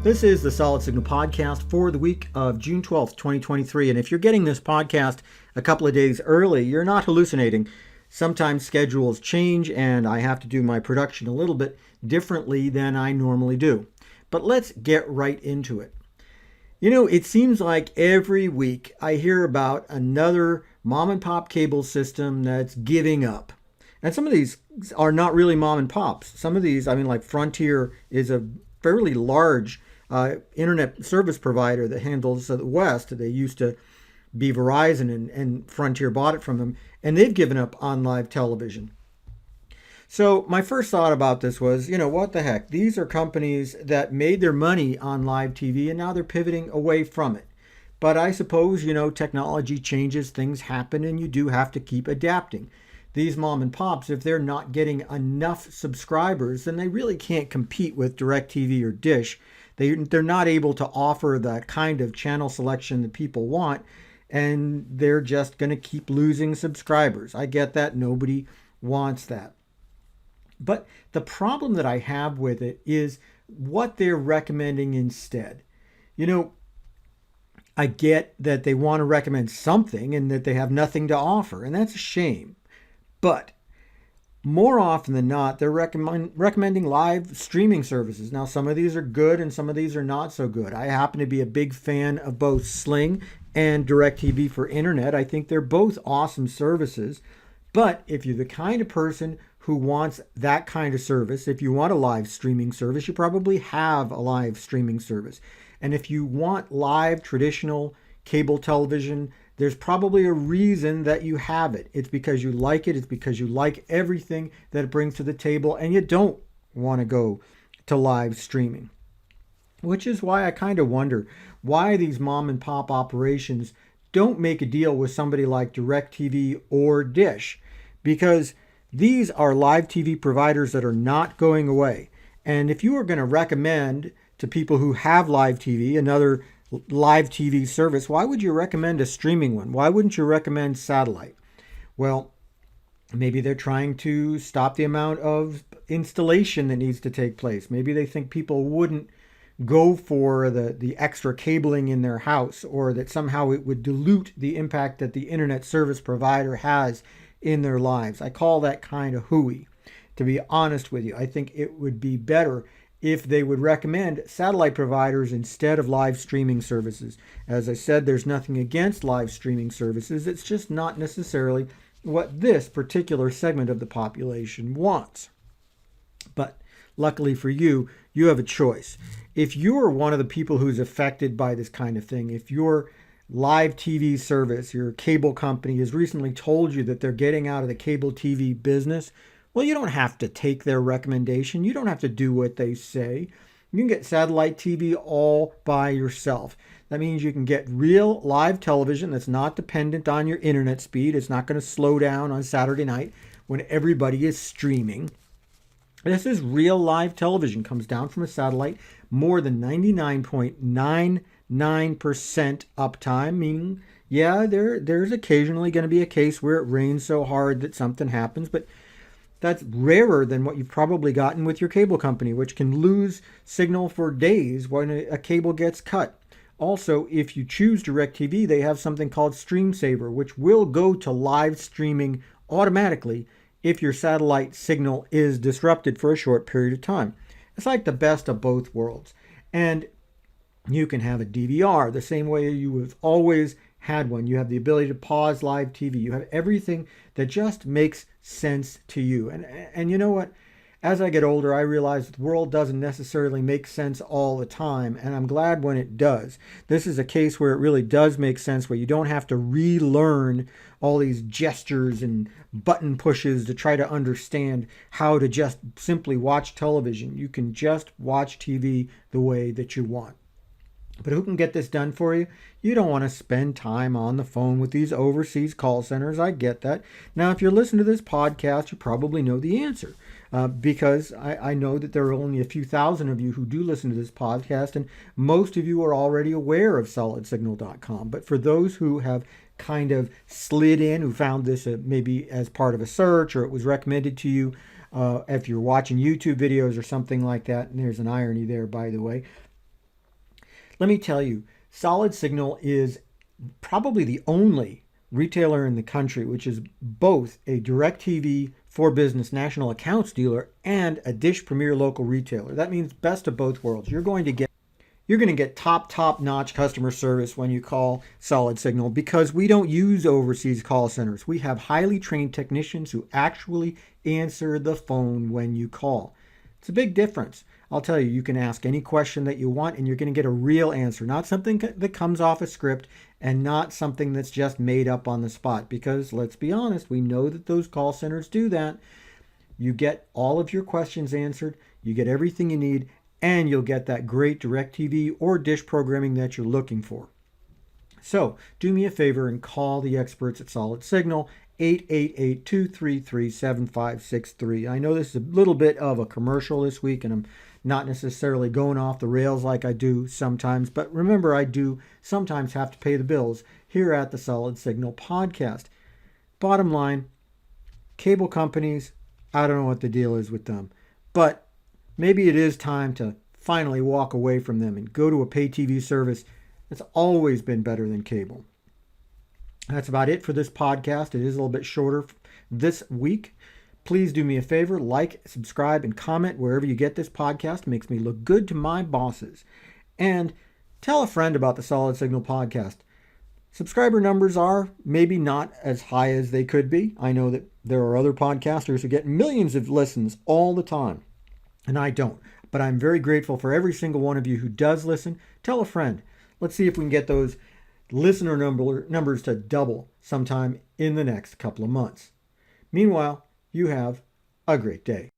This is the Solid Signal podcast for the week of June 12th, 2023. And if you're getting this podcast a couple of days early, you're not hallucinating. Sometimes schedules change and I have to do my production a little bit differently than I normally do. But let's get right into it. You know, it seems like every week I hear about another mom and pop cable system that's giving up. And some of these are not really mom and pops. Some of these, like Frontier is a fairly large internet service provider that handles the West. They used to be Verizon and Frontier bought it from them, and they've given up on live television. So my first thought about this was, what the heck? These are companies that made their money on live TV and now they're pivoting away from it. But I suppose, technology changes, things happen, and you do have to keep adapting. These mom and pops, if they're not getting enough subscribers, then they really can't compete with DirecTV or Dish. They're not able to offer the kind of channel selection that people want, and they're just going to keep losing subscribers. I get that. Nobody wants that. But the problem that I have with it is what they're recommending instead. I get that they want to recommend something and that they have nothing to offer, and that's a shame. But more often than not, they're recommending live streaming services. Now, some of these are good and some of these are not so good. I happen to be a big fan of both Sling and DirecTV for internet. I think they're both awesome services. But if you're the kind of person who wants that kind of service, if you want a live streaming service, you probably have a live streaming service. And if you want live traditional cable television, there's probably a reason that you have it. It's because you like it. It's because you like everything that it brings to the table and you don't want to go to live streaming. Which is why I kind of wonder why these mom and pop operations don't make a deal with somebody like DirecTV or Dish. Because these are live TV providers that are not going away. And if you are going to recommend to people who have live TV another live TV service, why would you recommend a streaming one? Why wouldn't you recommend satellite? Well, maybe they're trying to stop the amount of installation that needs to take place. Maybe they think people wouldn't go for the extra cabling in their house, or that somehow it would dilute the impact that the internet service provider has in their lives. I call that kind of hooey, to be honest with you. I think it would be better if they would recommend satellite providers instead of live streaming services. As I said, there's nothing against live streaming services. It's just not necessarily what this particular segment of the population wants. But luckily for you, you have a choice. If you're one of the people who's affected by this kind of thing, if your live TV service, your cable company has recently told you that they're getting out of the cable TV business, well, you don't have to take their recommendation. You don't have to do what they say. You can get satellite TV all by yourself. That means you can get real live television that's not dependent on your internet speed. It's not going to slow down on Saturday night when everybody is streaming. This is real live television. Comes down from a satellite. More than 99.99% uptime, meaning, there's occasionally going to be a case where it rains so hard that something happens, but that's rarer than what you've probably gotten with your cable company, which can lose signal for days when a cable gets cut. Also, if you choose DirecTV, they have something called Stream Saver, which will go to live streaming automatically if your satellite signal is disrupted for a short period of time. It's like the best of both worlds. And you can have a DVR the same way you have always had one. You have the ability to pause live TV. You have everything that just makes sense to you. And you know what? As I get older, I realize the world doesn't necessarily make sense all the time, and I'm glad when it does. This is a case where it really does make sense, where you don't have to relearn all these gestures and button pushes to try to understand how to just simply watch television. You can just watch TV the way that you want. But who can get this done for you? You don't want to spend time on the phone with these overseas call centers. I get that. Now, if you're listening to this podcast, you probably know the answer. Because I know that there are only a few thousand of you who do listen to this podcast, and most of you are already aware of solidsignal.com. But for those who have kind of slid in, who found this maybe as part of a search, or it was recommended to you if you're watching YouTube videos or something like that, and there's an irony there, by the way, Let me tell you, Solid Signal is probably the only retailer in the country which is both a DirecTV for Business national accounts dealer and a Dish Premier local retailer. That means best of both worlds. You're going to get top notch customer service when you call Solid Signal because we don't use overseas call centers. We have highly trained technicians who actually answer the phone when you call. It's a big difference. I'll tell you, you can ask any question that you want and you're going to get a real answer, not something that comes off a script and not something that's just made up on the spot. Because let's be honest, we know that those call centers do that. You get all of your questions answered, you get everything you need, and you'll get that great DirecTV or Dish programming that you're looking for. So do me a favor and call the experts at Solid Signal, 888-233-7563. I know this is a little bit of a commercial this week, and I'm not necessarily going off the rails like I do sometimes, but remember, I do sometimes have to pay the bills here at the Solid Signal podcast. Bottom line, cable companies, I don't know what the deal is with them, but maybe it is time to finally walk away from them and go to a pay TV service that's always been better than cable. That's about it for this podcast. It is a little bit shorter this week. Please do me a favor, like, subscribe, and comment wherever you get this podcast. It makes me look good to my bosses. And tell a friend about the Solid Signal podcast. Subscriber numbers are maybe not as high as they could be. I know that there are other podcasters who get millions of listens all the time, and I don't. But I'm very grateful for every single one of you who does listen. Tell a friend. Let's see if we can get those listener numbers to double sometime in the next couple of months. Meanwhile, you have a great day.